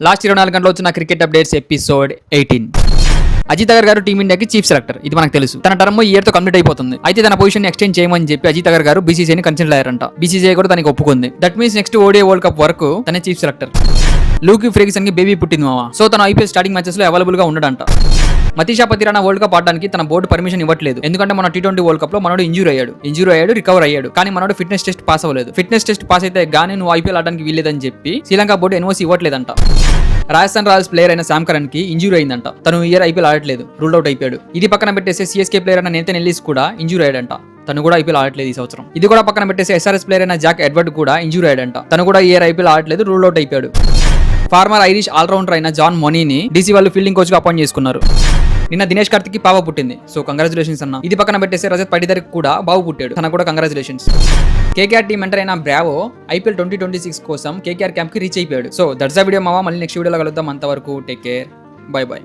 Last 24 గంటలు వచ్చిన cricket updates episode 18. Ajit Agar గారు టీమిండియాకి చీఫ్ సెలెక్టర్, ఇది మనకు తెలుసు. తన టర్మ్ ఈ ఇయర్ తో కంప్లీట్ అయిపోతుంది. అయితే తన పొజిషన్ ఎక్స్చేంజ్ చేయమని చెప్పి అజిత్ అగర్ గారు బీసీసీఐని కన్సిడర్ అయ్యారంట. బీసీసీఐ కూడా తనకి ఒప్పుకుంది. That means next ODI world cup వరకు తనే చీఫ్ సెలెక్టర్. లూకి ఫ్రెగ్సన్ కి బేబీ పుట్టింది మామ. సో తన ఐపీఎల్ స్టార్టింగ్ మ్యాచెస్ లో అవైలబుల్ గా ఉండడంట. మతీషా పతిరానా వరల్డ్ కప్ ఆడడానికి తన బోర్డు పర్మిషన్ ఇవ్వట్లేదు. ఎందుకంటే మన T20 వరల్డ్ కప్ లో మనోడు ఇంజూరీ అయ్యాడు, రికవర్ అయ్యాడు. కానీ మనోడు ఫిట్నెస్ టెస్ట్ పాస్ అవ్వలేదు. ఫిట్నెస్ టెస్ట్ పాస్ అయితే గానీ నువ్వు ఐపీఎల్ ఆడడానికి వీల్లేదని చెప్పి శ్రీలంక బోర్డు ఎన్ఓసీ ఇవ్వట్లేదంట. రాజస్థాన్ రాయల్స్ ప్లేయర్ అయిన శామ్ కరణ్ కి ఇంజూరీ అయిందంట. తను ఈ ఇయర్ ఐపీఎల్ ఆడట్లేదు, రూల్డ్ అవుట్ అయిపోయాడు. ఇది పక్కన పెట్టేసి సిఎస్కే ప్లేయర్ అయిన నేతన్ ఎల్లిస్ కూడా ఇంజూరీ అయ్యాడంట. తను కూడా ఐపీఎల్ ఆడట్లేదు ఈ సంవత్సరం. ఇది కూడా పక్కన పెట్టేసి ఎస్ఆర్ఎస్ ప్లేయర్ అయిన జాక్ ఎడ్వర్డ్ కూడా ఇంజూరీ అయ్యాడంట. తను కూడా ఈ ఇయర్ ఐపీఎల్ ఆడట్లేదు, రూల్డ్ అవుట్ అయిపోయాడు. ఫార్మర్ ఐరిష్ ఆల్రౌండర్ అయిన జాన్ మొనీని డీసీ వాళ్ళు ఫీల్డింగ్ కోచ్ గా అపాయింట్ చేసుకున్నారు. నిన్న దినేష్ కార్తిక్ కి పాప పుట్టింది. సో కంగ్రాచులేషన్స్ అన్న. ఇది పక్కన పెట్టేసి రజత్ పటిదర్ కూడా బాబు పుట్టాడు. తనకు కూడా కంగ్రాచులేషన్స్. కేకేఆర్ టీం ఎంటర్ అయిన బ్రావో ఐపీఎల్ 2026 కోసం కేకేఆర్ క్యాంప్ కి రీచ్ అయిపోయాడు. సో దట్స్ ద వీడియో మావా. మళ్ళీ నెక్స్ట్ వీడియోలో కలుద్దాం. అంతవరకు టేక్ కేర్, బై బై.